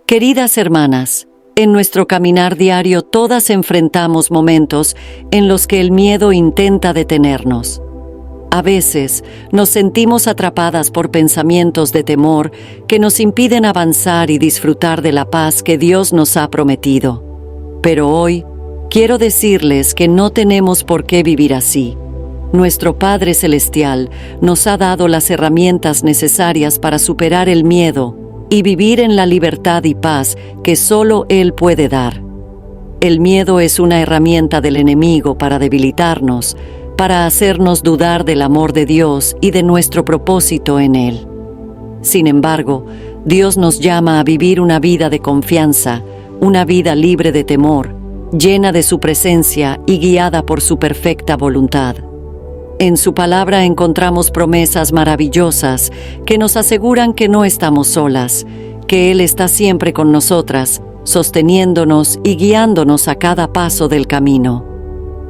Queridas hermanas, en nuestro caminar diario todas enfrentamos momentos en los que el miedo intenta detenernos. A veces nos sentimos atrapadas por pensamientos de temor que nos impiden avanzar y disfrutar de la paz que Dios nos ha prometido. Pero hoy quiero decirles que no tenemos por qué vivir así. Nuestro Padre Celestial nos ha dado las herramientas necesarias para superar el miedo y vivir en la libertad y paz que solo Él puede dar. El miedo es una herramienta del enemigo para debilitarnos, para hacernos dudar del amor de Dios y de nuestro propósito en Él. Sin embargo, Dios nos llama a vivir una vida de confianza, una vida libre de temor, llena de su presencia y guiada por su perfecta voluntad. En su palabra encontramos promesas maravillosas que nos aseguran que no estamos solas, que Él está siempre con nosotras, sosteniéndonos y guiándonos a cada paso del camino.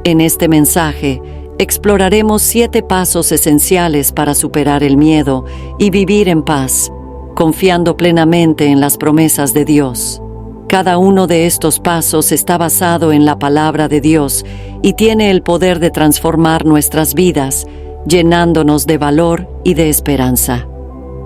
En este mensaje, exploraremos 7 pasos esenciales para superar el miedo y vivir en paz, confiando plenamente en las promesas de Dios. Cada uno de estos pasos está basado en la palabra de Dios y tiene el poder de transformar nuestras vidas, llenándonos de valor y de esperanza.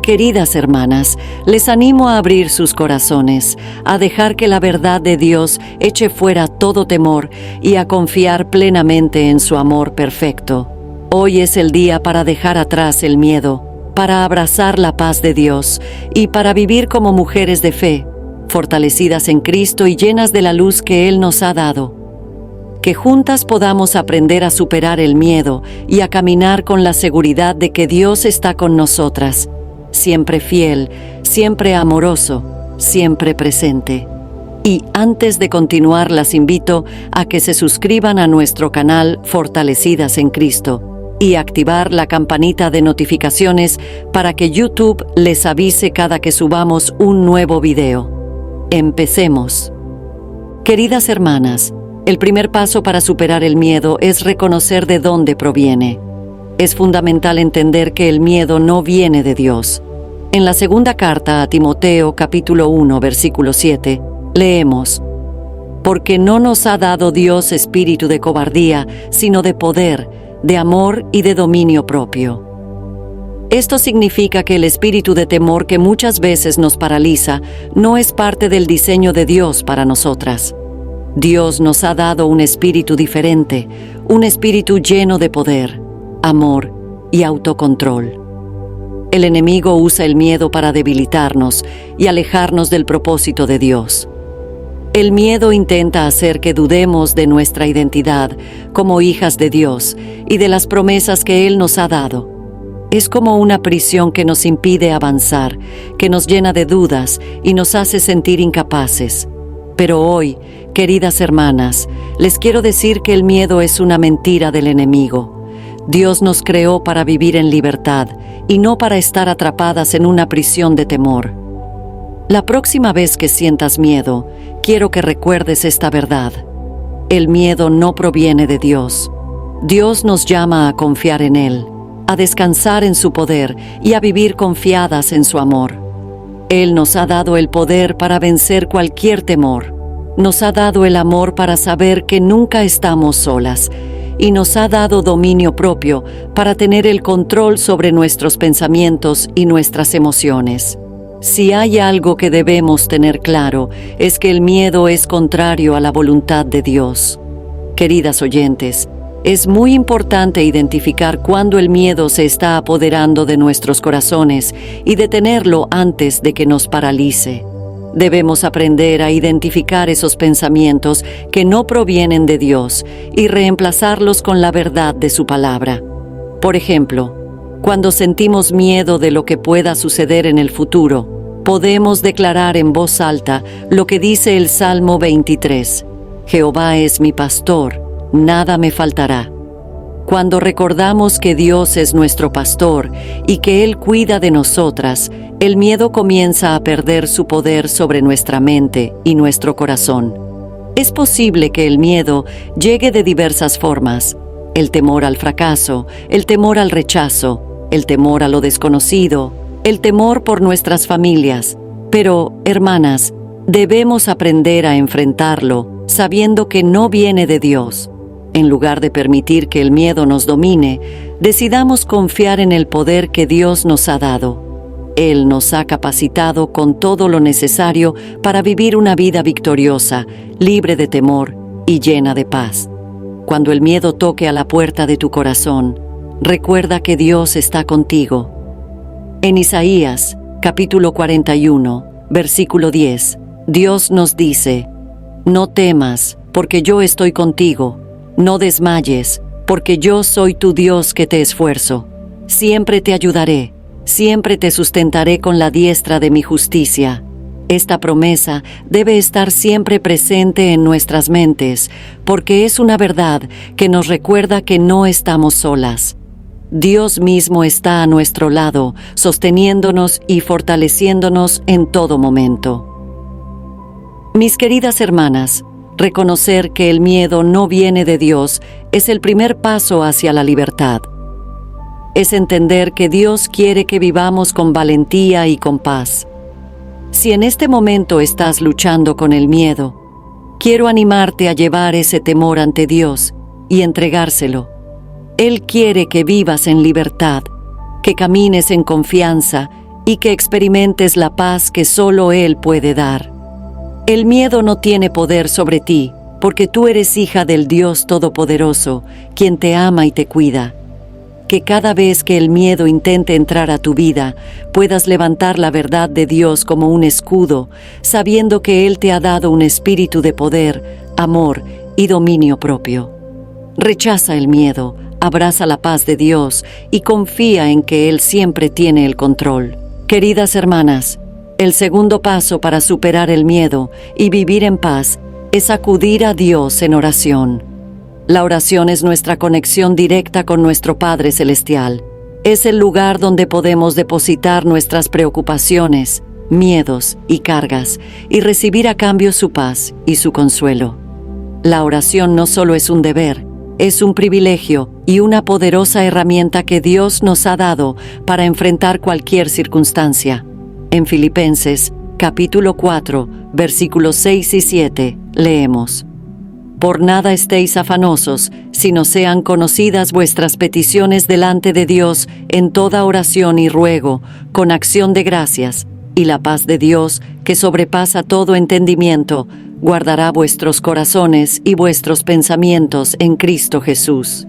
Queridas hermanas, les animo a abrir sus corazones, a dejar que la verdad de Dios eche fuera todo temor y a confiar plenamente en su amor perfecto. Hoy es el día para dejar atrás el miedo, para abrazar la paz de Dios y para vivir como mujeres de fe, fortalecidas en Cristo y llenas de la luz que Él nos ha dado. Que juntas podamos aprender a superar el miedo y a caminar con la seguridad de que Dios está con nosotras, siempre fiel, siempre amoroso, siempre presente. Y antes de continuar, las invito a que se suscriban a nuestro canal Fortalecidas en Cristo y activar la campanita de notificaciones para que YouTube les avise cada que subamos un nuevo video. Empecemos. Queridas hermanas, el primer paso para superar el miedo es reconocer de dónde proviene. Es fundamental entender que el miedo no viene de Dios. En la segunda carta a Timoteo, capítulo 1, versículo 7, leemos: «Porque no nos ha dado Dios espíritu de cobardía, sino de poder, de amor y de dominio propio». Esto significa que el espíritu de temor que muchas veces nos paraliza no es parte del diseño de Dios para nosotras. Dios nos ha dado un espíritu diferente, un espíritu lleno de poder, amor y autocontrol. El enemigo usa el miedo para debilitarnos y alejarnos del propósito de Dios. El miedo intenta hacer que dudemos de nuestra identidad como hijas de Dios y de las promesas que Él nos ha dado. Es como una prisión que nos impide avanzar, que nos llena de dudas y nos hace sentir incapaces. Pero hoy, queridas hermanas, les quiero decir que el miedo es una mentira del enemigo. Dios nos creó para vivir en libertad y no para estar atrapadas en una prisión de temor. La próxima vez que sientas miedo, quiero que recuerdes esta verdad. El miedo no proviene de Dios. Dios nos llama a confiar en Él, a descansar en su poder y a vivir confiadas en su amor. Él nos ha dado el poder para vencer cualquier temor. Nos ha dado el amor para saber que nunca estamos solas y nos ha dado dominio propio para tener el control sobre nuestros pensamientos y nuestras emociones. Si hay algo que debemos tener claro, es que el miedo es contrario a la voluntad de Dios. Queridas oyentes, es muy importante identificar cuándo el miedo se está apoderando de nuestros corazones y detenerlo antes de que nos paralice. Debemos aprender a identificar esos pensamientos que no provienen de Dios y reemplazarlos con la verdad de su palabra. Por ejemplo, cuando sentimos miedo de lo que pueda suceder en el futuro, podemos declarar en voz alta lo que dice el Salmo 23: «Jehová es mi pastor, nada me faltará». Cuando recordamos que Dios es nuestro pastor y que Él cuida de nosotras, el miedo comienza a perder su poder sobre nuestra mente y nuestro corazón. Es posible que el miedo llegue de diversas formas: el temor al fracaso, el temor al rechazo, el temor a lo desconocido, el temor por nuestras familias. Pero, hermanas, Debemos aprender a enfrentarlo sabiendo que no viene de Dios. En lugar de permitir que el miedo nos domine, decidamos confiar en el poder que Dios nos ha dado. Él nos ha capacitado con todo lo necesario para vivir una vida victoriosa, libre de temor y llena de paz. Cuando el miedo toque a la puerta de tu corazón, recuerda que Dios está contigo. En Isaías, capítulo 41, versículo 10, Dios nos dice: «No temas, porque yo estoy contigo. No desmayes, porque yo soy tu Dios que te esfuerzo. Siempre te ayudaré, siempre te sustentaré con la diestra de mi justicia». Esta promesa debe estar siempre presente en nuestras mentes, porque es una verdad que nos recuerda que no estamos solas. Dios mismo está a nuestro lado, sosteniéndonos y fortaleciéndonos en todo momento. Mis queridas hermanas, reconocer que el miedo no viene de Dios es el primer paso hacia la libertad. Es entender que Dios quiere que vivamos con valentía y con paz. Si en este momento estás luchando con el miedo, quiero animarte a llevar ese temor ante Dios y entregárselo. Él quiere que vivas en libertad, que camines en confianza y que experimentes la paz que solo Él puede dar. El miedo no tiene poder sobre ti, porque tú eres hija del Dios Todopoderoso, quien te ama y te cuida. Que cada vez que el miedo intente entrar a tu vida, puedas levantar la verdad de Dios como un escudo, sabiendo que Él te ha dado un espíritu de poder, amor y dominio propio. Rechaza el miedo, abraza la paz de Dios y confía en que Él siempre tiene el control. Queridas hermanas, el segundo paso para superar el miedo y vivir en paz es acudir a Dios en oración. La oración es nuestra conexión directa con nuestro Padre Celestial. Es el lugar donde podemos depositar nuestras preocupaciones, miedos y cargas y recibir a cambio su paz y su consuelo. La oración no solo es un deber, es un privilegio y una poderosa herramienta que Dios nos ha dado para enfrentar cualquier circunstancia. En Filipenses, capítulo 4, versículos 6 y 7, leemos: «Por nada estéis afanosos, sino sean conocidas vuestras peticiones delante de Dios en toda oración y ruego, con acción de gracias, y la paz de Dios, que sobrepasa todo entendimiento, guardará vuestros corazones y vuestros pensamientos en Cristo Jesús».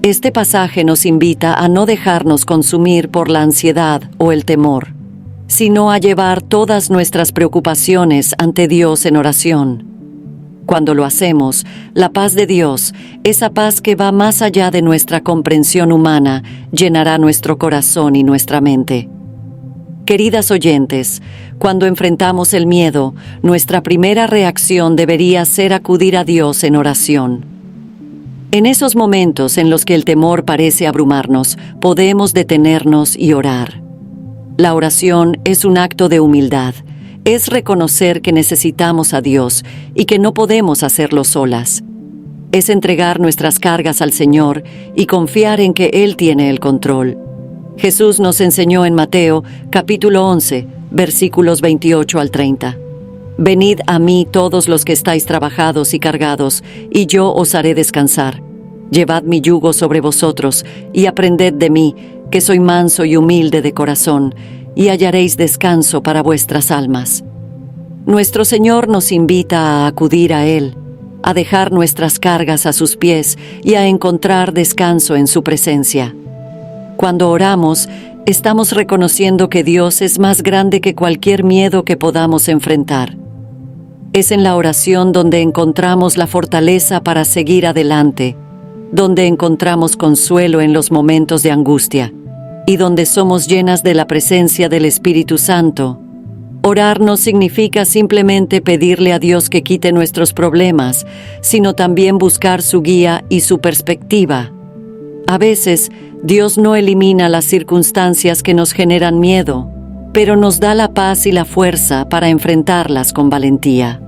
Este pasaje nos invita a no dejarnos consumir por la ansiedad o el temor, sino a llevar todas nuestras preocupaciones ante Dios en oración. Cuando lo hacemos, la paz de Dios, esa paz que va más allá de nuestra comprensión humana, llenará nuestro corazón y nuestra mente. Queridas oyentes, cuando enfrentamos el miedo, nuestra primera reacción debería ser acudir a Dios en oración. En esos momentos en los que el temor parece abrumarnos, podemos detenernos y orar. La oración es un acto de humildad. Es reconocer que necesitamos a Dios y que no podemos hacerlo solas. Es entregar nuestras cargas al Señor y confiar en que Él tiene el control. Jesús nos enseñó en Mateo, capítulo 11, versículos 28 al 30. «Venid a mí todos los que estáis trabajados y cargados, y yo os haré descansar. Llevad mi yugo sobre vosotros, y aprended de mí, que soy manso y humilde de corazón, y hallaréis descanso para vuestras almas». Nuestro Señor nos invita a acudir a Él, a dejar nuestras cargas a sus pies y a encontrar descanso en su presencia. Cuando oramos, estamos reconociendo que Dios es más grande que cualquier miedo que podamos enfrentar. Es en la oración donde encontramos la fortaleza para seguir adelante, donde encontramos consuelo en los momentos de angustia y donde somos llenas de la presencia del Espíritu Santo. Orar no significa simplemente pedirle a Dios que quite nuestros problemas, sino también buscar su guía y su perspectiva. A veces, Dios no elimina las circunstancias que nos generan miedo, pero nos da la paz y la fuerza para enfrentarlas con valentía.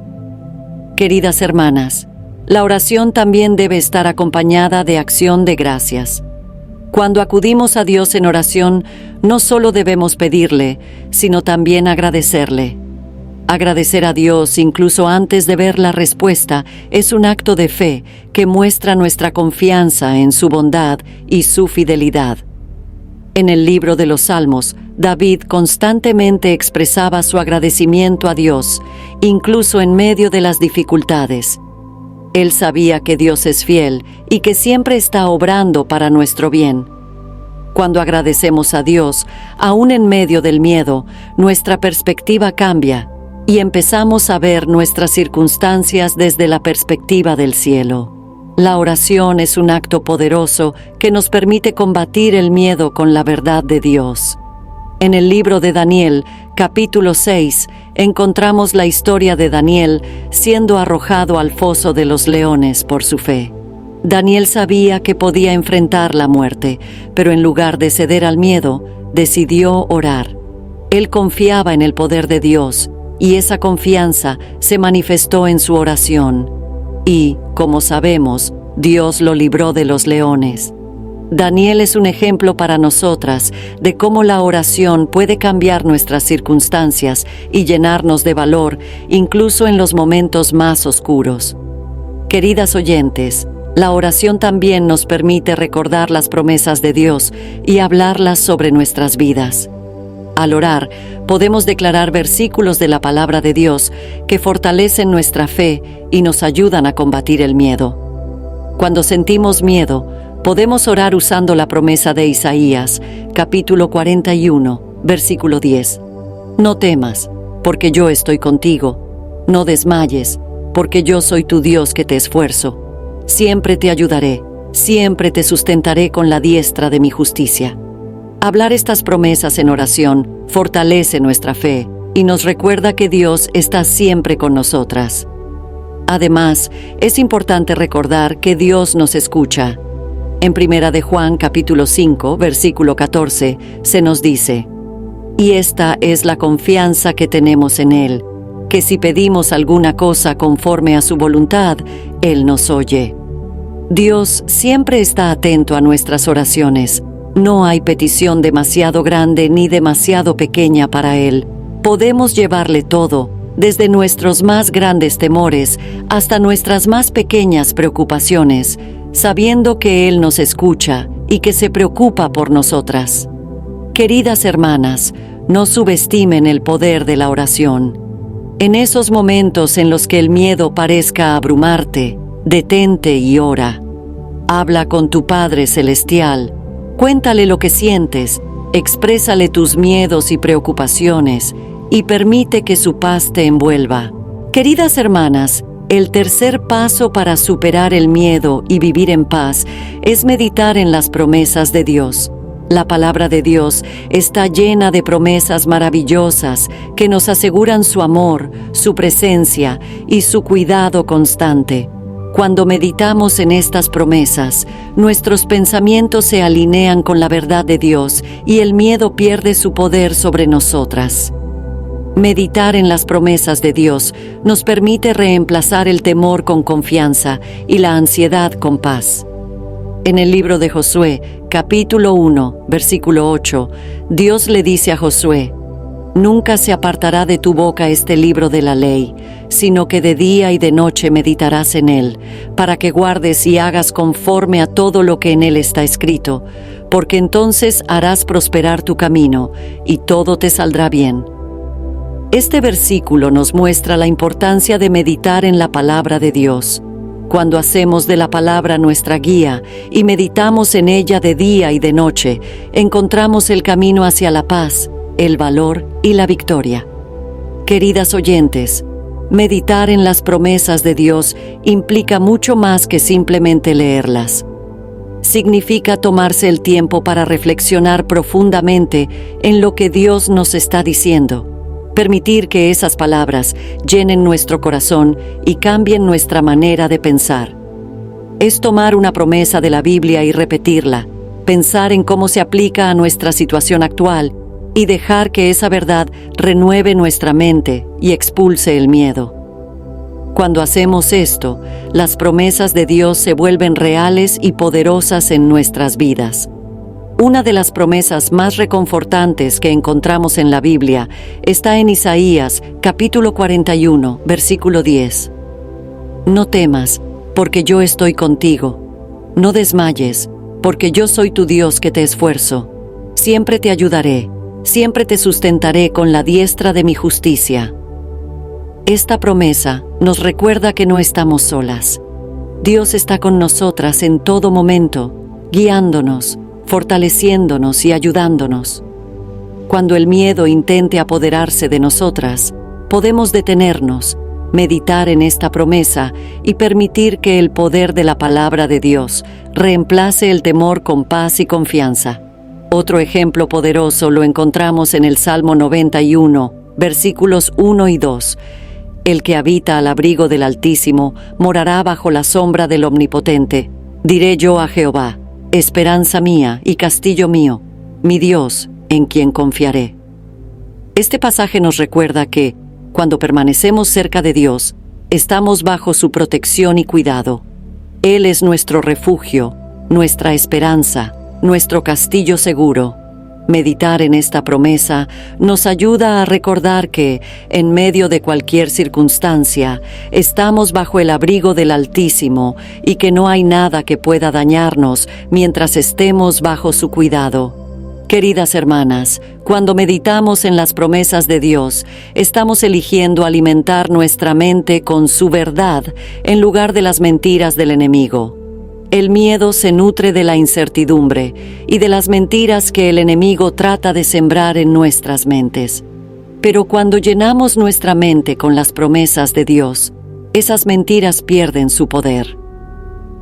Queridas hermanas, la oración también debe estar acompañada de acción de gracias. Cuando acudimos a Dios en oración, no solo debemos pedirle, sino también agradecerle. Agradecer a Dios incluso antes de ver la respuesta es un acto de fe que muestra nuestra confianza en su bondad y su fidelidad. En el libro de los Salmos, David constantemente expresaba su agradecimiento a Dios, incluso en medio de las dificultades. Él sabía que Dios es fiel y que siempre está obrando para nuestro bien. Cuando agradecemos a Dios, aún en medio del miedo, nuestra perspectiva cambia y empezamos a ver nuestras circunstancias desde la perspectiva del cielo. La oración es un acto poderoso que nos permite combatir el miedo con la verdad de Dios. En el libro de Daniel, capítulo 6, encontramos la historia de Daniel siendo arrojado al foso de los leones por su fe. Daniel sabía que podía enfrentar la muerte, pero en lugar de ceder al miedo, decidió orar. Él confiaba en el poder de Dios, y esa confianza se manifestó en su oración. Y, como sabemos, Dios lo libró de los leones. Daniel es un ejemplo para nosotras de cómo la oración puede cambiar nuestras circunstancias y llenarnos de valor, incluso en los momentos más oscuros. Queridas oyentes, la oración también nos permite recordar las promesas de Dios y hablarlas sobre nuestras vidas. Al orar, podemos declarar versículos de la palabra de Dios que fortalecen nuestra fe y nos ayudan a combatir el miedo. Cuando sentimos miedo, podemos orar usando la promesa de Isaías, capítulo 41, versículo 10. No temas, porque yo estoy contigo. No desmayes, porque yo soy tu Dios que te esfuerzo. Siempre te ayudaré, siempre te sustentaré con la diestra de mi justicia. Hablar estas promesas en oración fortalece nuestra fe y nos recuerda que Dios está siempre con nosotras. Además, es importante recordar que Dios nos escucha. En 1 de Juan capítulo 5, versículo 14, se nos dice: «Y esta es la confianza que tenemos en Él, que si pedimos alguna cosa conforme a su voluntad, Él nos oye». Dios siempre está atento a nuestras oraciones. No hay petición demasiado grande ni demasiado pequeña para Él. Podemos llevarle todo, desde nuestros más grandes temores hasta nuestras más pequeñas preocupaciones, sabiendo que Él nos escucha y que se preocupa por nosotras. Queridas hermanas, no subestimen el poder de la oración. En esos momentos en los que el miedo parezca abrumarte, detente y ora. Habla con tu Padre Celestial. Cuéntale lo que sientes, exprésale tus miedos y preocupaciones y permite que su paz te envuelva. Queridas hermanas, el tercer paso para superar el miedo y vivir en paz es meditar en las promesas de Dios. La palabra de Dios está llena de promesas maravillosas que nos aseguran su amor, su presencia y su cuidado constante. Cuando meditamos en estas promesas, nuestros pensamientos se alinean con la verdad de Dios y el miedo pierde su poder sobre nosotras. Meditar en las promesas de Dios nos permite reemplazar el temor con confianza y la ansiedad con paz. En el libro de Josué, capítulo 1, versículo 8, Dios le dice a Josué: «Nunca se apartará de tu boca este libro de la ley, sino que de día y de noche meditarás en él, para que guardes y hagas conforme a todo lo que en él está escrito, porque entonces harás prosperar tu camino, y todo te saldrá bien». Este versículo nos muestra la importancia de meditar en la palabra de Dios. Cuando hacemos de la palabra nuestra guía y meditamos en ella de día y de noche, encontramos el camino hacia la paz, el valor y la victoria. Queridas oyentes, meditar en las promesas de Dios implica mucho más que simplemente leerlas. Significa tomarse el tiempo para reflexionar profundamente en lo que Dios nos está diciendo. Permitir que esas palabras llenen nuestro corazón y cambien nuestra manera de pensar. Es tomar una promesa de la Biblia y repetirla, pensar en cómo se aplica a nuestra situación actual y dejar que esa verdad renueve nuestra mente y expulse el miedo. Cuando hacemos esto, las promesas de Dios se vuelven reales y poderosas en nuestras vidas. Una de las promesas más reconfortantes que encontramos en la Biblia está en Isaías, capítulo 41, versículo 10. No temas, porque yo estoy contigo. No desmayes, porque yo soy tu Dios que te esfuerzo. Siempre te ayudaré, siempre te sustentaré con la diestra de mi justicia. Esta promesa nos recuerda que no estamos solas. Dios está con nosotras en todo momento, guiándonos, fortaleciéndonos y ayudándonos. Cuando el miedo intente apoderarse de nosotras, podemos detenernos, meditar en esta promesa y permitir que el poder de la palabra de Dios reemplace el temor con paz y confianza. Otro ejemplo poderoso lo encontramos en el Salmo 91, versículos 1 y 2. El que habita al abrigo del Altísimo morará bajo la sombra del Omnipotente. Diré yo a Jehová: esperanza mía y castillo mío, mi Dios, en quien confiaré. Este pasaje nos recuerda que, cuando permanecemos cerca de Dios, estamos bajo su protección y cuidado. Él es nuestro refugio, nuestra esperanza, nuestro castillo seguro. Meditar en esta promesa nos ayuda a recordar que, en medio de cualquier circunstancia, estamos bajo el abrigo del Altísimo y que no hay nada que pueda dañarnos mientras estemos bajo su cuidado. Queridas hermanas, cuando meditamos en las promesas de Dios, estamos eligiendo alimentar nuestra mente con su verdad en lugar de las mentiras del enemigo. El miedo se nutre de la incertidumbre y de las mentiras que el enemigo trata de sembrar en nuestras mentes. Pero cuando llenamos nuestra mente con las promesas de Dios, esas mentiras pierden su poder.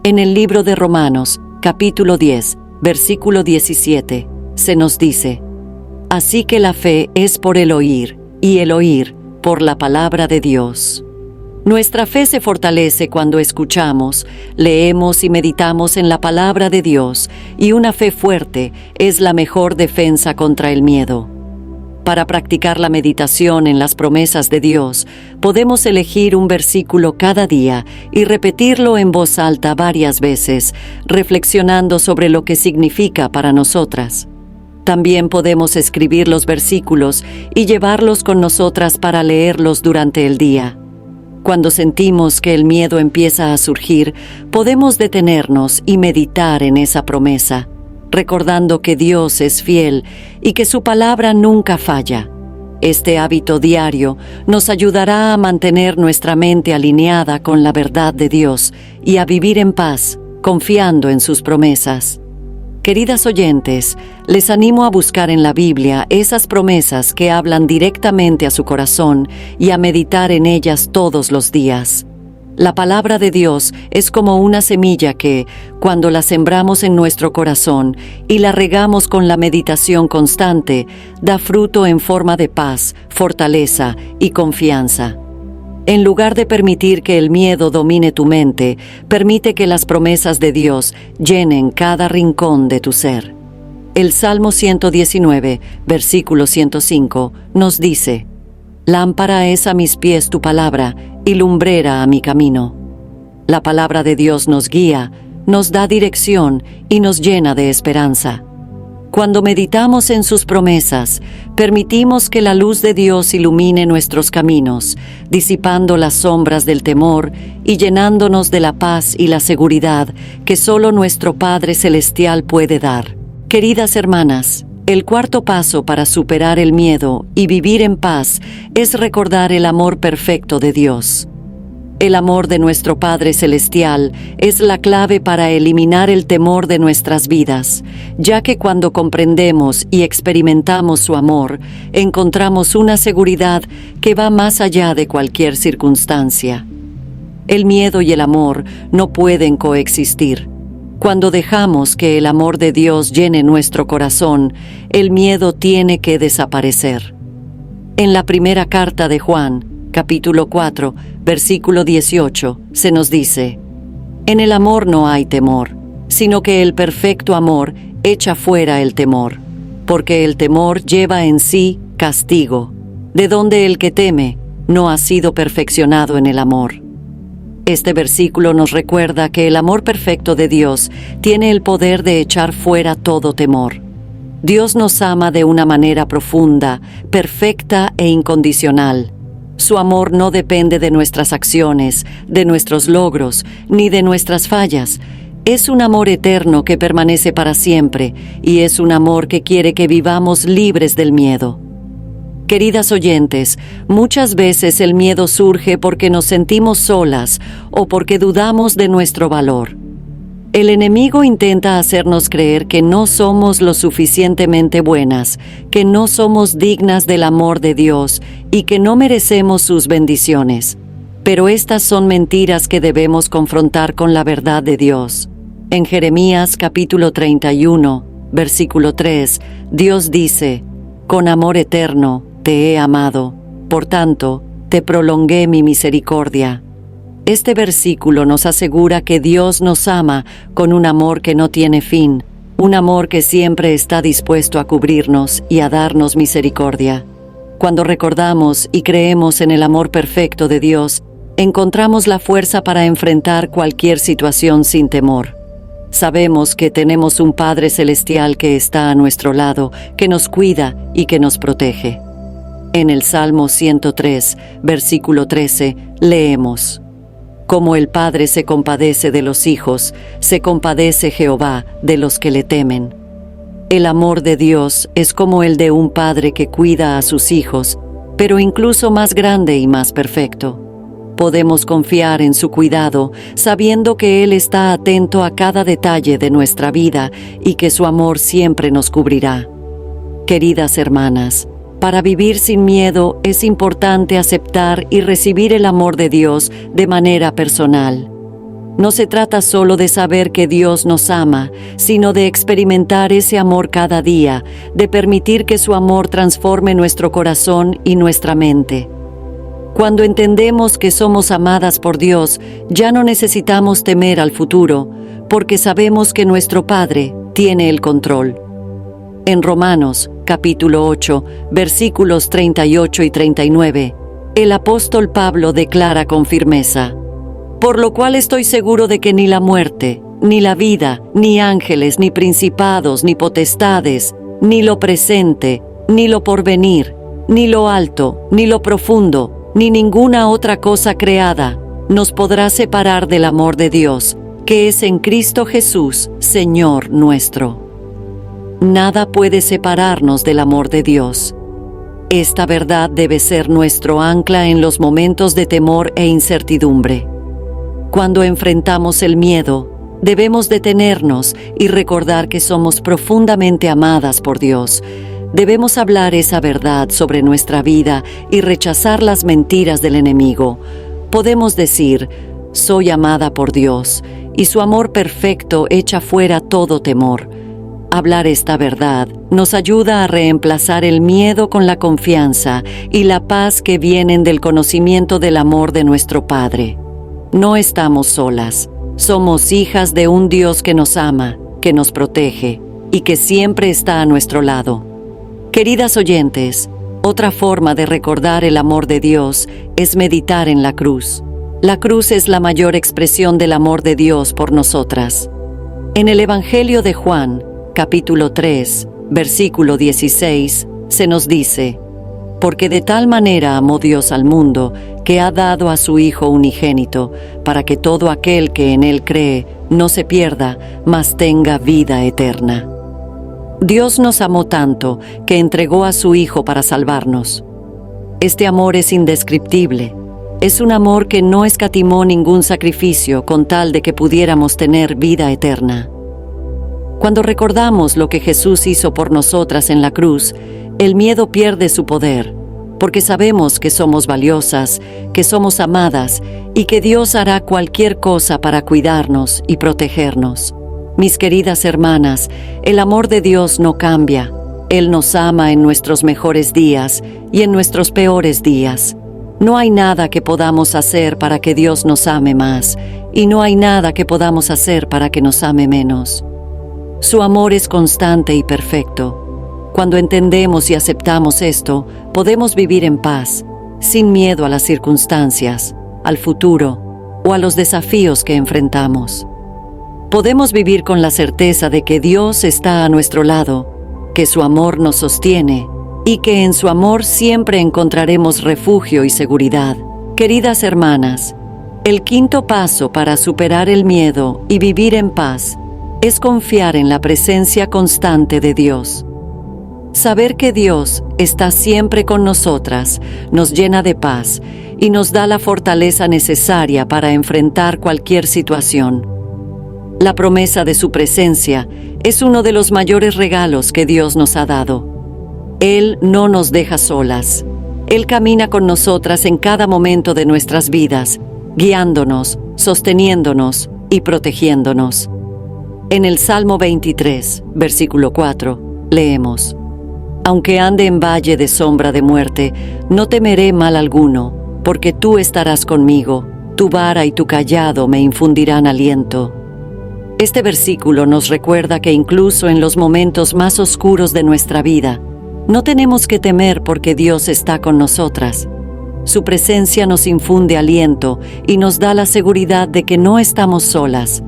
En el libro de Romanos, capítulo 10, versículo 17, se nos dice: así que la fe es por el oír, y el oír por la palabra de Dios. Nuestra fe se fortalece cuando escuchamos, leemos y meditamos en la palabra de Dios, y una fe fuerte es la mejor defensa contra el miedo. Para practicar la meditación en las promesas de Dios, podemos elegir un versículo cada día y repetirlo en voz alta varias veces, reflexionando sobre lo que significa para nosotras. También podemos escribir los versículos y llevarlos con nosotras para leerlos durante el día. Cuando sentimos que el miedo empieza a surgir, podemos detenernos y meditar en esa promesa, recordando que Dios es fiel y que su palabra nunca falla. Este hábito diario nos ayudará a mantener nuestra mente alineada con la verdad de Dios y a vivir en paz, confiando en sus promesas. Queridas oyentes, les animo a buscar en la Biblia esas promesas que hablan directamente a su corazón y a meditar en ellas todos los días. La palabra de Dios es como una semilla que, cuando la sembramos en nuestro corazón y la regamos con la meditación constante, da fruto en forma de paz, fortaleza y confianza. En lugar de permitir que el miedo domine tu mente, permite que las promesas de Dios llenen cada rincón de tu ser. El Salmo 119, versículo 105, nos dice: lámpara es a mis pies tu palabra y lumbrera a mi camino. La palabra de Dios nos guía, nos da dirección y nos llena de esperanza. Cuando meditamos en sus promesas, permitimos que la luz de Dios ilumine nuestros caminos, disipando las sombras del temor y llenándonos de la paz y la seguridad que solo nuestro Padre Celestial puede dar. Queridas hermanas, el cuarto paso para superar el miedo y vivir en paz es recordar el amor perfecto de Dios. El amor de nuestro Padre Celestial es la clave para eliminar el temor de nuestras vidas, ya que cuando comprendemos y experimentamos su amor, encontramos una seguridad que va más allá de cualquier circunstancia. El miedo y el amor no pueden coexistir. Cuando dejamos que el amor de Dios llene nuestro corazón, el miedo tiene que desaparecer. En la primera carta de Juan, capítulo 4, versículo 18, se nos dice: en el amor no hay temor, sino que el perfecto amor echa fuera el temor, porque el temor lleva en sí castigo, de donde el que teme no ha sido perfeccionado en el amor. Este versículo nos recuerda que el amor perfecto de Dios tiene el poder de echar fuera todo temor. Dios nos ama de una manera profunda, perfecta e incondicional. Su amor no depende de nuestras acciones, de nuestros logros, ni de nuestras fallas. Es un amor eterno que permanece para siempre, y es un amor que quiere que vivamos libres del miedo. Queridas oyentes, muchas veces el miedo surge porque nos sentimos solas o porque dudamos de nuestro valor. El enemigo intenta hacernos creer que no somos lo suficientemente buenas, que no somos dignas del amor de Dios y que no merecemos sus bendiciones. Pero estas son mentiras que debemos confrontar con la verdad de Dios. En Jeremías capítulo 31, versículo 3, Dios dice: «Con amor eterno te he amado, por tanto, te prolongué mi misericordia». Este versículo nos asegura que Dios nos ama con un amor que no tiene fin, un amor que siempre está dispuesto a cubrirnos y a darnos misericordia. Cuando recordamos y creemos en el amor perfecto de Dios, encontramos la fuerza para enfrentar cualquier situación sin temor. Sabemos que tenemos un Padre Celestial que está a nuestro lado, que nos cuida y que nos protege. En el Salmo 103, versículo 13, leemos: «Como el Padre se compadece de los hijos, se compadece Jehová de los que le temen». El amor de Dios es como el de un padre que cuida a sus hijos, pero incluso más grande y más perfecto. Podemos confiar en su cuidado, sabiendo que Él está atento a cada detalle de nuestra vida y que su amor siempre nos cubrirá. Queridas hermanas, para vivir sin miedo es importante aceptar y recibir el amor de Dios de manera personal. No se trata solo de saber que Dios nos ama, sino de experimentar ese amor cada día, de permitir que su amor transforme nuestro corazón y nuestra mente. Cuando entendemos que somos amadas por Dios, ya no necesitamos temer al futuro, porque sabemos que nuestro Padre tiene el control. En Romanos, capítulo 8, versículos 38 y 39, el apóstol Pablo declara con firmeza: «Por lo cual estoy seguro de que ni la muerte, ni la vida, ni ángeles, ni principados, ni potestades, ni lo presente, ni lo porvenir, ni lo alto, ni lo profundo, ni ninguna otra cosa creada nos podrá separar del amor de Dios, que es en Cristo Jesús, Señor nuestro». Nada puede separarnos del amor de Dios. Esta verdad debe ser nuestro ancla en los momentos de temor e incertidumbre. Cuando enfrentamos el miedo, debemos detenernos y recordar que somos profundamente amadas por Dios. Debemos hablar esa verdad sobre nuestra vida y rechazar las mentiras del enemigo. Podemos decir: «Soy amada por Dios», y su amor perfecto echa fuera todo temor. Hablar esta verdad nos ayuda a reemplazar el miedo con la confianza y la paz que vienen del conocimiento del amor de nuestro Padre. No estamos solas. Somos hijas de un Dios que nos ama, que nos protege y que siempre está a nuestro lado. Queridas oyentes, otra forma de recordar el amor de Dios es meditar en la cruz. La cruz es la mayor expresión del amor de Dios por nosotras. En el Evangelio de Juan, capítulo 3, versículo 16, se nos dice: «Porque de tal manera amó Dios al mundo, que ha dado a su Hijo unigénito, para que todo aquel que en Él cree no se pierda, mas tenga vida eterna». Dios nos amó tanto que entregó a su Hijo para salvarnos. Este amor es indescriptible. Es un amor que no escatimó ningún sacrificio con tal de que pudiéramos tener vida eterna. Cuando recordamos lo que Jesús hizo por nosotras en la cruz, el miedo pierde su poder, porque sabemos que somos valiosas, que somos amadas y que Dios hará cualquier cosa para cuidarnos y protegernos. Mis queridas hermanas, el amor de Dios no cambia. Él nos ama en nuestros mejores días y en nuestros peores días. No hay nada que podamos hacer para que Dios nos ame más, y no hay nada que podamos hacer para que nos ame menos. Su amor es constante y perfecto. Cuando entendemos y aceptamos esto, podemos vivir en paz, sin miedo a las circunstancias, al futuro o a los desafíos que enfrentamos. Podemos vivir con la certeza de que Dios está a nuestro lado que su amor nos sostiene y que en su amor siempre encontraremos refugio y seguridad. Queridas hermanas, el quinto paso para superar el miedo y vivir en paz es confiar en la presencia constante de Dios. Saber que Dios está siempre con nosotras nos llena de paz y nos da la fortaleza necesaria para enfrentar cualquier situación. La promesa de su presencia es uno de los mayores regalos que Dios nos ha dado. Él no nos deja solas. Él camina con nosotras en cada momento de nuestras vidas, guiándonos, sosteniéndonos y protegiéndonos. En el Salmo 23, versículo 4, leemos: Aunque ande en valle de sombra de muerte, no temeré mal alguno, porque tú estarás conmigo, tu vara y tu cayado me infundirán aliento. Este versículo nos recuerda que incluso en los momentos más oscuros de nuestra vida, no tenemos que temer porque Dios está con nosotras. Su presencia nos infunde aliento y nos da la seguridad de que no estamos solas.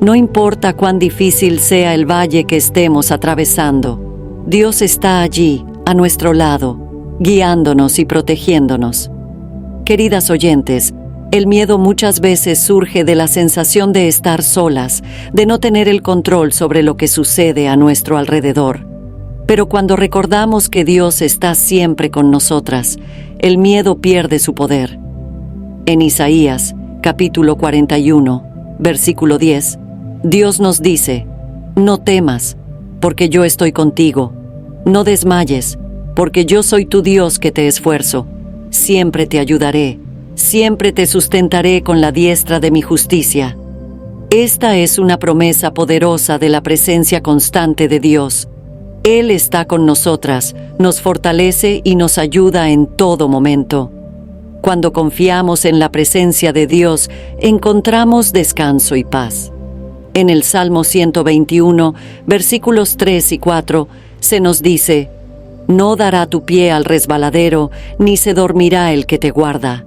No importa cuán difícil sea el valle que estemos atravesando, Dios está allí, a nuestro lado, guiándonos y protegiéndonos. Queridas oyentes, el miedo muchas veces surge de la sensación de estar solas, de no tener el control sobre lo que sucede a nuestro alrededor. Pero cuando recordamos que Dios está siempre con nosotras, el miedo pierde su poder. En Isaías, capítulo 41, versículo 10, Dios nos dice: No temas, porque yo estoy contigo. No desmayes, porque yo soy tu Dios que te esfuerzo. Siempre te ayudaré. Siempre te sustentaré con la diestra de mi justicia. Esta es una promesa poderosa de la presencia constante de Dios. Él está con nosotras, nos fortalece y nos ayuda en todo momento. Cuando confiamos en la presencia de Dios, encontramos descanso y paz. En el Salmo 121, versículos 3 y 4, se nos dice: No dará tu pie al resbaladero, ni se dormirá el que te guarda.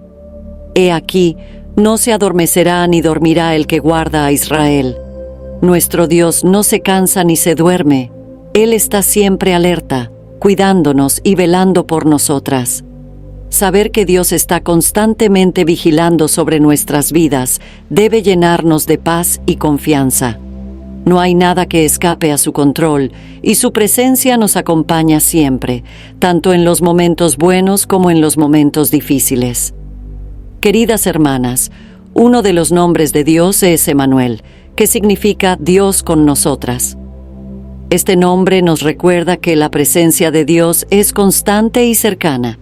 He aquí, no se adormecerá ni dormirá el que guarda a Israel. Nuestro Dios no se cansa ni se duerme. Él está siempre alerta, cuidándonos y velando por nosotras. Saber que Dios está constantemente vigilando sobre nuestras vidas debe llenarnos de paz y confianza. No hay nada que escape a su control y su presencia nos acompaña siempre, tanto en los momentos buenos como en los momentos difíciles. Queridas hermanas, uno de los nombres de Dios es Emmanuel, que significa Dios con nosotras. Este nombre nos recuerda que la presencia de Dios es constante y cercana.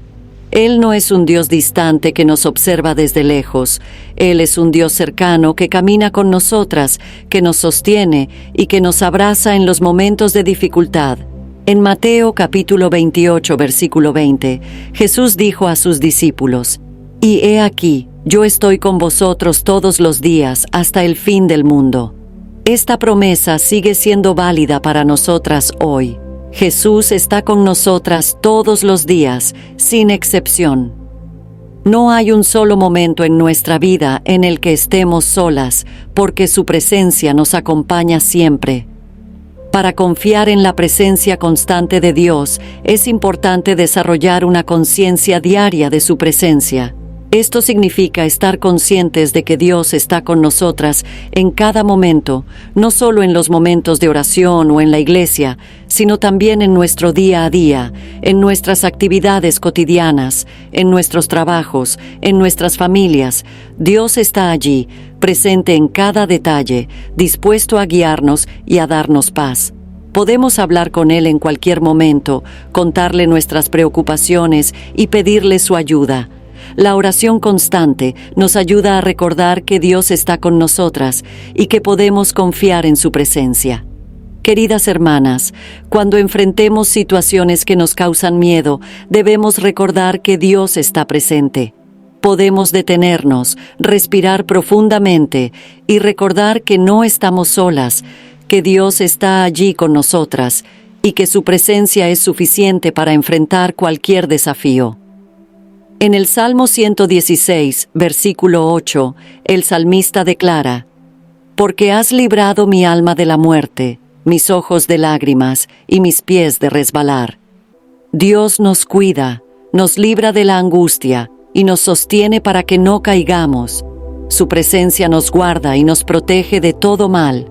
Él no es un Dios distante que nos observa desde lejos. Él es un Dios cercano que camina con nosotras, que nos sostiene y que nos abraza en los momentos de dificultad. En Mateo capítulo 28, versículo 20, Jesús dijo a sus discípulos: Y he aquí, yo estoy con vosotros todos los días hasta el fin del mundo. Esta promesa sigue siendo válida para nosotras hoy. Jesús está con nosotras todos los días, sin excepción. No hay un solo momento en nuestra vida en el que estemos solas, porque su presencia nos acompaña siempre. Para confiar en la presencia constante de Dios, es importante desarrollar una conciencia diaria de su presencia. Esto significa estar conscientes de que Dios está con nosotras en cada momento, no solo en los momentos de oración o en la iglesia, sino también en nuestro día a día, en nuestras actividades cotidianas, en nuestros trabajos, en nuestras familias. Dios está allí, presente en cada detalle, dispuesto a guiarnos y a darnos paz. Podemos hablar con Él en cualquier momento, contarle nuestras preocupaciones y pedirle su ayuda. La oración constante nos ayuda a recordar que Dios está con nosotras y que podemos confiar en su presencia. Queridas hermanas, cuando enfrentemos situaciones que nos causan miedo, debemos recordar que Dios está presente. Podemos detenernos, respirar profundamente y recordar que no estamos solas, que Dios está allí con nosotras y que su presencia es suficiente para enfrentar cualquier desafío. En el Salmo 116, versículo 8, el salmista declara: Porque has librado mi alma de la muerte, mis ojos de lágrimas y mis pies de resbalar. Dios nos cuida, nos libra de la angustia y nos sostiene para que no caigamos. Su presencia nos guarda y nos protege de todo mal.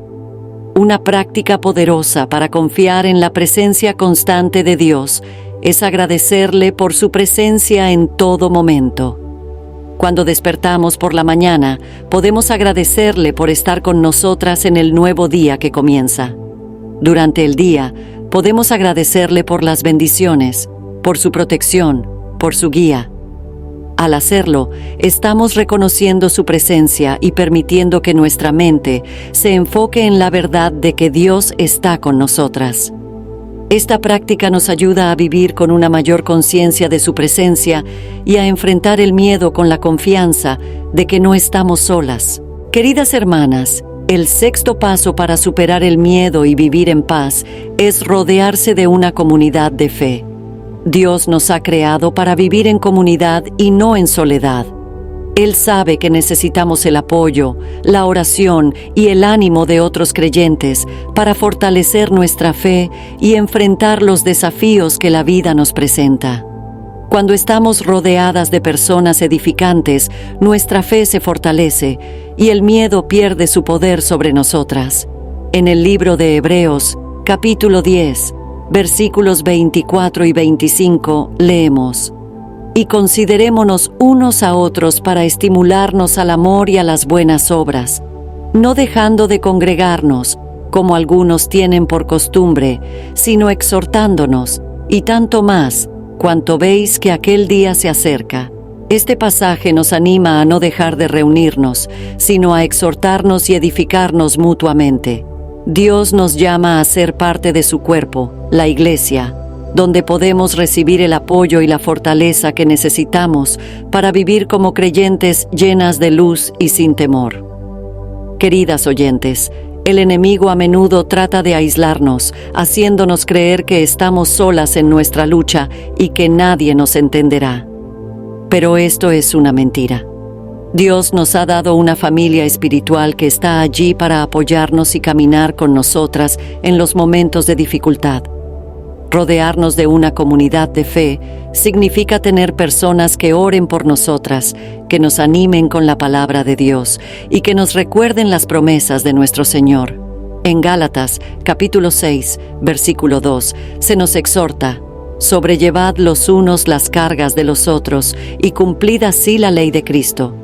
Una práctica poderosa para confiar en la presencia constante de Dios es agradecerle por su presencia en todo momento. Cuando despertamos por la mañana, podemos agradecerle por estar con nosotras en el nuevo día que comienza. Durante el día, podemos agradecerle por las bendiciones, por su protección, por su guía. Al hacerlo, estamos reconociendo su presencia y permitiendo que nuestra mente se enfoque en la verdad de que Dios está con nosotras. Esta práctica nos ayuda a vivir con una mayor conciencia de su presencia y a enfrentar el miedo con la confianza de que no estamos solas. Queridas hermanas, el sexto paso para superar el miedo y vivir en paz es rodearse de una comunidad de fe. Dios nos ha creado para vivir en comunidad y no en soledad. Él sabe que necesitamos el apoyo, la oración y el ánimo de otros creyentes para fortalecer nuestra fe y enfrentar los desafíos que la vida nos presenta. Cuando estamos rodeadas de personas edificantes, nuestra fe se fortalece y el miedo pierde su poder sobre nosotras. En el libro de Hebreos, capítulo 10, versículos 24 y 25, leemos: Y considerémonos unos a otros para estimularnos al amor y a las buenas obras, no dejando de congregarnos, como algunos tienen por costumbre, sino exhortándonos, y tanto más, cuanto veis que aquel día se acerca. Este pasaje nos anima a no dejar de reunirnos, sino a exhortarnos y edificarnos mutuamente. Dios nos llama a ser parte de su cuerpo, la Iglesia, donde podemos recibir el apoyo y la fortaleza que necesitamos para vivir como creyentes llenas de luz y sin temor. Queridas oyentes, el enemigo a menudo trata de aislarnos, haciéndonos creer que estamos solas en nuestra lucha y que nadie nos entenderá. Pero esto es una mentira. Dios nos ha dado una familia espiritual que está allí para apoyarnos y caminar con nosotras en los momentos de dificultad. Rodearnos de una comunidad de fe significa tener personas que oren por nosotras, que nos animen con la palabra de Dios y que nos recuerden las promesas de nuestro Señor. En Gálatas, capítulo 6, versículo 2, se nos exhorta: sobrellevad los unos las cargas de los otros y cumplid así la ley de Cristo.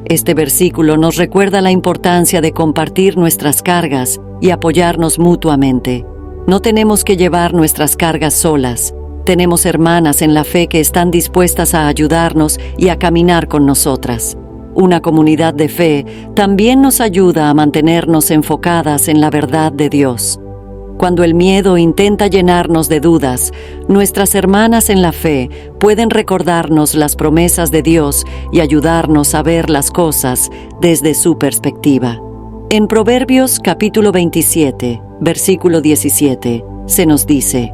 Este versículo nos recuerda la importancia de compartir nuestras cargas y apoyarnos mutuamente. No tenemos que llevar nuestras cargas solas. Tenemos hermanas en la fe que están dispuestas a ayudarnos y a caminar con nosotras. Una comunidad de fe también nos ayuda a mantenernos enfocadas en la verdad de Dios. Cuando el miedo intenta llenarnos de dudas, nuestras hermanas en la fe pueden recordarnos las promesas de Dios y ayudarnos a ver las cosas desde su perspectiva. En Proverbios capítulo 27, versículo 17, se nos dice: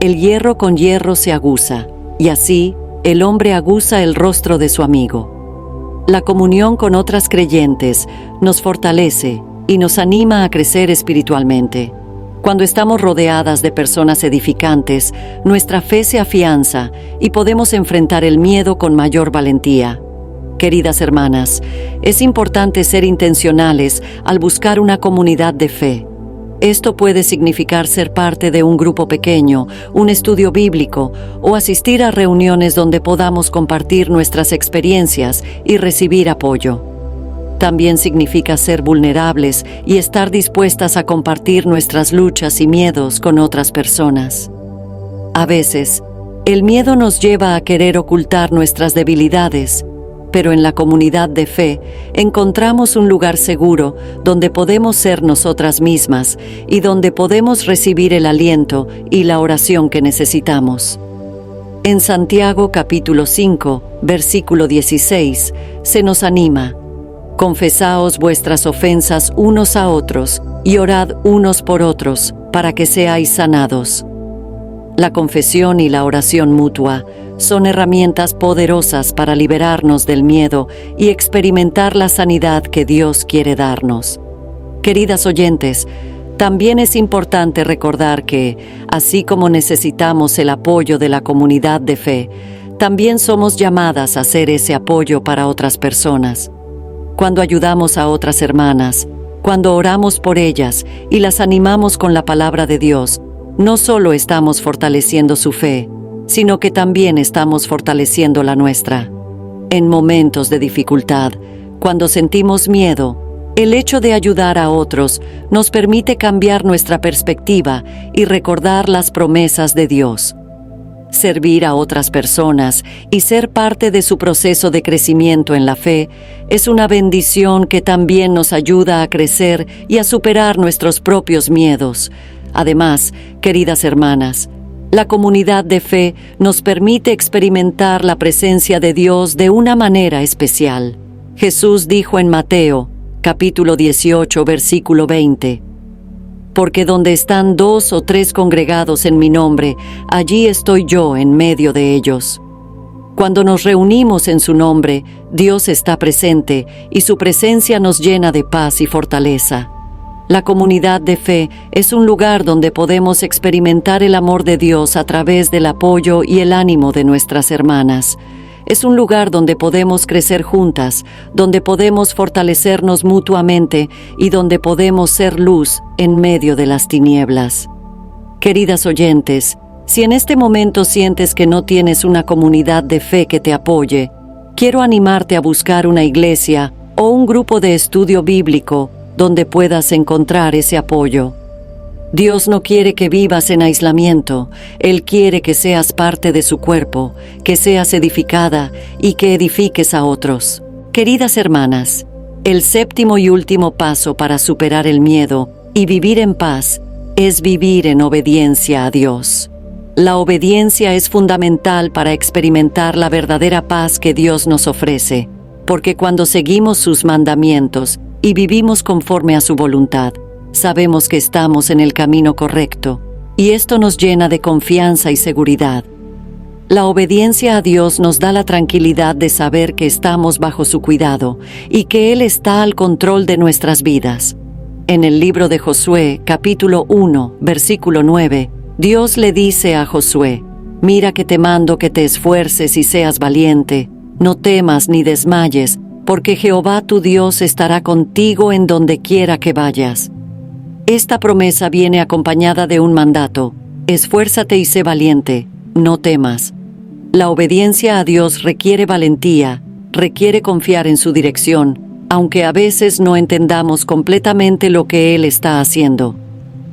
el hierro con hierro se aguza, y así el hombre aguza el rostro de su amigo. La comunión con otras creyentes nos fortalece y nos anima a crecer espiritualmente. Cuando estamos rodeadas de personas edificantes, nuestra fe se afianza y podemos enfrentar el miedo con mayor valentía. Queridas hermanas, es importante ser intencionales al buscar una comunidad de fe. Esto puede significar ser parte de un grupo pequeño, un estudio bíblico o asistir a reuniones donde podamos compartir nuestras experiencias y recibir apoyo. También significa ser vulnerables y estar dispuestas a compartir nuestras luchas y miedos con otras personas. A veces, el miedo nos lleva a querer ocultar nuestras debilidades, pero en la comunidad de fe encontramos un lugar seguro donde podemos ser nosotras mismas y donde podemos recibir el aliento y la oración que necesitamos. En Santiago capítulo 5, versículo 16, se nos anima: confesaos vuestras ofensas unos a otros y orad unos por otros para que seáis sanados. La confesión y la oración mutua son herramientas poderosas para liberarnos del miedo y experimentar la sanidad que Dios quiere darnos. Queridas oyentes, También es importante recordar que, así como necesitamos el apoyo de la comunidad de fe, también somos llamadas a ser ese apoyo para otras personas. Cuando ayudamos a otras hermanas, cuando oramos por ellas y las animamos con la palabra de Dios, no solo estamos fortaleciendo su fe, sino que también estamos fortaleciendo la nuestra. En momentos de dificultad, cuando sentimos miedo, el hecho de ayudar a otros nos permite cambiar nuestra perspectiva y recordar las promesas de Dios. Servir a otras personas y ser parte de su proceso de crecimiento en la fe es una bendición que también nos ayuda a crecer y a superar nuestros propios miedos. Además, queridas hermanas, la comunidad de fe nos permite experimentar la presencia de Dios de una manera especial. Jesús dijo en Mateo, capítulo 18, versículo 20, «Porque donde están 2 o 3 congregados en mi nombre, allí estoy yo en medio de ellos». Cuando nos reunimos en su nombre, Dios está presente y su presencia nos llena de paz y fortaleza. La comunidad de fe es un lugar donde podemos experimentar el amor de Dios a través del apoyo y el ánimo de nuestras hermanas. Es un lugar donde podemos crecer juntas, donde podemos fortalecernos mutuamente y donde podemos ser luz en medio de las tinieblas. Queridas oyentes, si en este momento sientes que no tienes una comunidad de fe que te apoye, quiero animarte a buscar una iglesia o un grupo de estudio bíblico donde puedas encontrar ese apoyo. Dios no quiere que vivas en aislamiento. Él quiere que seas parte de su cuerpo, que seas edificada y que edifiques a otros. Queridas hermanas, el 7º y último paso para superar el miedo y vivir en paz es vivir en obediencia a Dios. La obediencia es fundamental para experimentar la verdadera paz que Dios nos ofrece, porque cuando seguimos sus mandamientos y vivimos conforme a su voluntad, sabemos que estamos en el camino correcto, y esto nos llena de confianza y seguridad. La obediencia a Dios nos da la tranquilidad de saber que estamos bajo su cuidado y que Él está al control de nuestras vidas. En el libro de Josué, capítulo 1, versículo 9, Dios le dice a Josué: «Mira que te mando que te esfuerces y seas valiente, no temas ni desmayes, porque Jehová tu Dios estará contigo en donde quiera que vayas». Esta promesa viene acompañada de un mandato: esfuérzate y sé valiente, no temas. La obediencia a Dios requiere valentía, requiere confiar en su dirección, aunque a veces no entendamos completamente lo que Él está haciendo.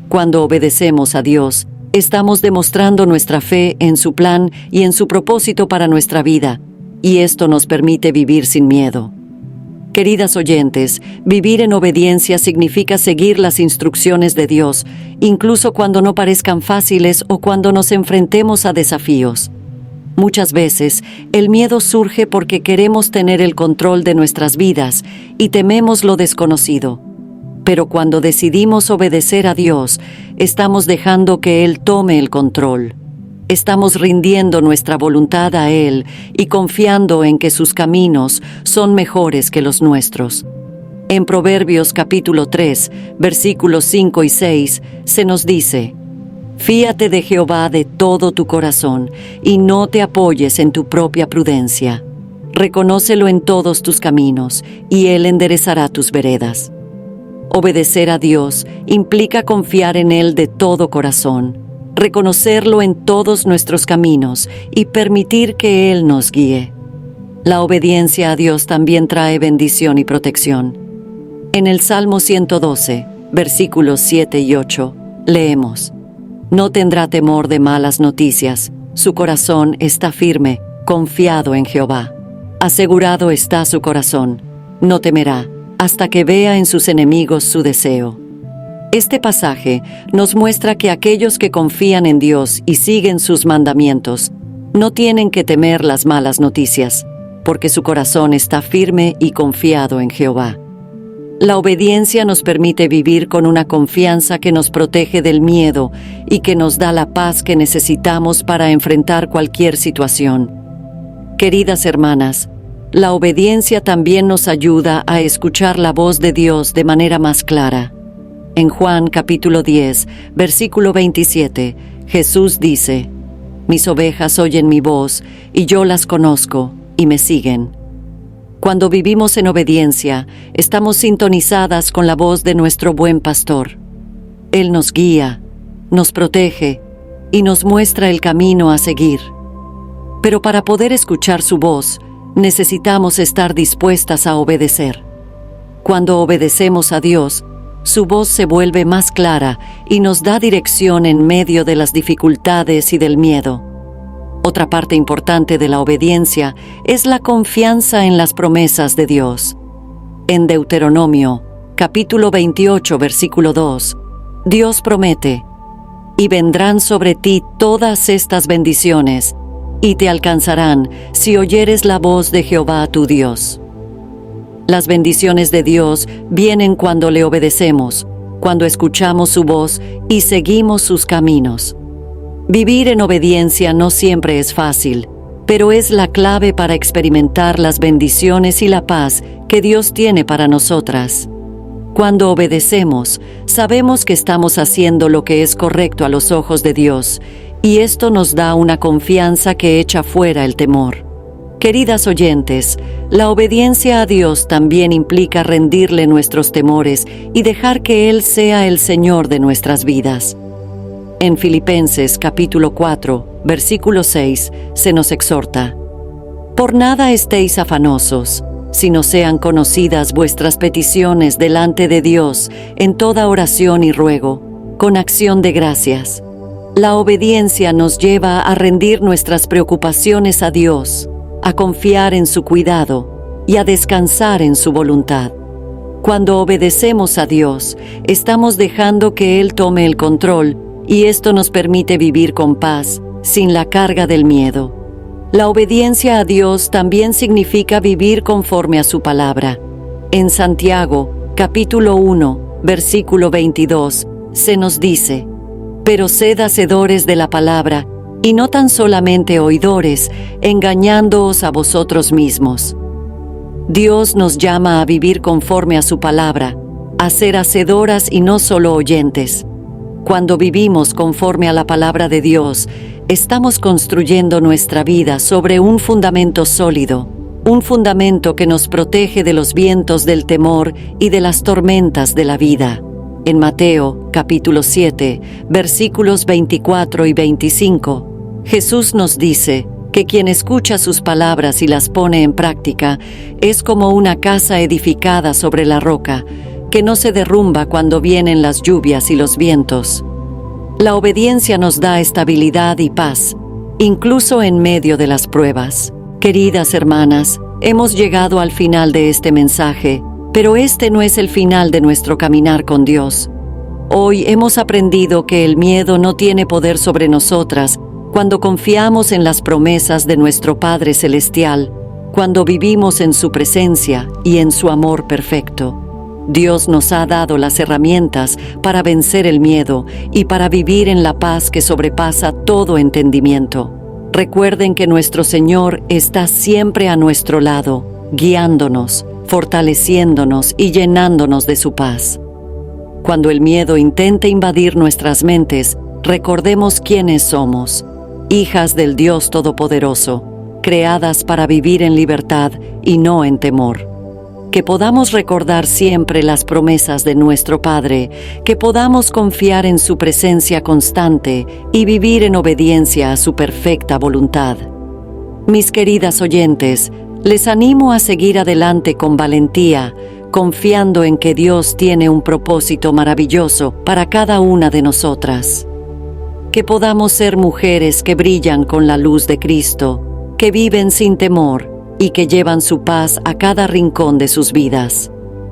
Cuando obedecemos a Dios, estamos demostrando nuestra fe en su plan y en su propósito para nuestra vida, y esto nos permite vivir sin miedo. Queridas oyentes, vivir en obediencia significa seguir las instrucciones de Dios, incluso cuando no parezcan fáciles o cuando nos enfrentemos a desafíos. Muchas veces, el miedo surge porque queremos tener el control de nuestras vidas y tememos lo desconocido. Pero cuando decidimos obedecer a Dios, estamos dejando que Él tome el control. Estamos rindiendo nuestra voluntad a Él y confiando en que sus caminos son mejores que los nuestros. En Proverbios capítulo 3, versículos 5 y 6, se nos dice: «Fíate de Jehová de todo tu corazón y no te apoyes en tu propia prudencia. Reconócelo en todos tus caminos y Él enderezará tus veredas». Obedecer a Dios implica confiar en Él de todo corazón, reconocerlo en todos nuestros caminos y permitir que Él nos guíe. La obediencia a Dios también trae bendición y protección. En el Salmo 112, versículos 7 y 8, leemos: «No tendrá temor de malas noticias, su corazón está firme, confiado en Jehová. Asegurado está su corazón, no temerá, hasta que vea en sus enemigos su deseo». Este pasaje nos muestra que aquellos que confían en Dios y siguen sus mandamientos no tienen que temer las malas noticias, porque su corazón está firme y confiado en Jehová. La obediencia nos permite vivir con una confianza que nos protege del miedo y que nos da la paz que necesitamos para enfrentar cualquier situación. Queridas hermanas, la obediencia también nos ayuda a escuchar la voz de Dios de manera más clara. En Juan capítulo 10, versículo 27, Jesús dice: «Mis ovejas oyen mi voz, y yo las conozco, y me siguen». Cuando vivimos en obediencia, estamos sintonizadas con la voz de nuestro buen pastor. Él nos guía, nos protege y nos muestra el camino a seguir. Pero para poder escuchar su voz, necesitamos estar dispuestas a obedecer. Cuando obedecemos a Dios, su voz se vuelve más clara y nos da dirección en medio de las dificultades y del miedo. Otra parte importante de la obediencia es la confianza en las promesas de Dios. En Deuteronomio, capítulo 28, versículo 2, Dios promete: «Y vendrán sobre ti todas estas bendiciones, y te alcanzarán si oyeres la voz de Jehová tu Dios». Las bendiciones de Dios vienen cuando le obedecemos, cuando escuchamos su voz y seguimos sus caminos. Vivir en obediencia no siempre es fácil, pero es la clave para experimentar las bendiciones y la paz que Dios tiene para nosotras. Cuando obedecemos, sabemos que estamos haciendo lo que es correcto a los ojos de Dios, y esto nos da una confianza que echa fuera el temor. Queridas oyentes, la obediencia a Dios también implica rendirle nuestros temores y dejar que Él sea el Señor de nuestras vidas. En Filipenses capítulo 4, versículo 6, se nos exhorta: «Por nada estéis afanosos, sino sean conocidas vuestras peticiones delante de Dios en toda oración y ruego, con acción de gracias». La obediencia nos lleva a rendir nuestras preocupaciones a Dios, a confiar en su cuidado y a descansar en su voluntad. Cuando obedecemos a Dios, estamos dejando que Él tome el control, y esto nos permite vivir con paz, sin la carga del miedo. La obediencia a Dios también significa vivir conforme a su palabra. En Santiago, capítulo 1, versículo 22, se nos dice: «Pero sed hacedores de la palabra, y no tan solamente oidores, engañándoos a vosotros mismos». Dios nos llama a vivir conforme a su palabra, a ser hacedoras y no solo oyentes. Cuando vivimos conforme a la palabra de Dios, estamos construyendo nuestra vida sobre un fundamento sólido, un fundamento que nos protege de los vientos del temor y de las tormentas de la vida. En Mateo, capítulo 7, versículos 24 y 25, Jesús nos dice que quien escucha sus palabras y las pone en práctica es como una casa edificada sobre la roca, que no se derrumba cuando vienen las lluvias y los vientos. La obediencia nos da estabilidad y paz, incluso en medio de las pruebas. Queridas hermanas, hemos llegado al final de este mensaje, pero este no es el final de nuestro caminar con Dios. Hoy hemos aprendido que el miedo no tiene poder sobre nosotras cuando confiamos en las promesas de nuestro Padre Celestial, cuando vivimos en su presencia y en su amor perfecto. Dios nos ha dado las herramientas para vencer el miedo y para vivir en la paz que sobrepasa todo entendimiento. Recuerden que nuestro Señor está siempre a nuestro lado, guiándonos, fortaleciéndonos y llenándonos de su paz. Cuando el miedo intente invadir nuestras mentes, recordemos quiénes somos: hijas del Dios Todopoderoso, creadas para vivir en libertad y no en temor. Que podamos recordar siempre las promesas de nuestro Padre, que podamos confiar en su presencia constante y vivir en obediencia a su perfecta voluntad. Mis queridas oyentes, les animo a seguir adelante con valentía, confiando en que Dios tiene un propósito maravilloso para cada una de nosotras. Que podamos ser mujeres que brillan con la luz de Cristo, que viven sin temor y que llevan su paz a cada rincón de sus vidas.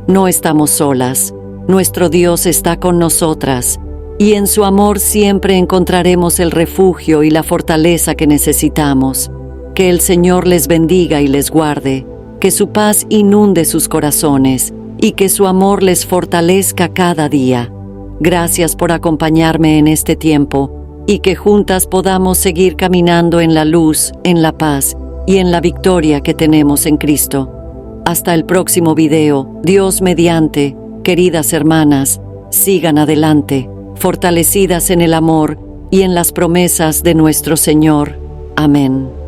No estamos solas, nuestro Dios está con nosotras, y en su amor siempre encontraremos el refugio y la fortaleza que necesitamos. Que el Señor les bendiga y les guarde, que su paz inunde sus corazones y que su amor les fortalezca cada día. Gracias por acompañarme en este tiempo y que juntas podamos seguir caminando en la luz, en la paz y en la victoria que tenemos en Cristo. Hasta el próximo video, Dios mediante, queridas hermanas, sigan adelante, fortalecidas en el amor y en las promesas de nuestro Señor. Amén.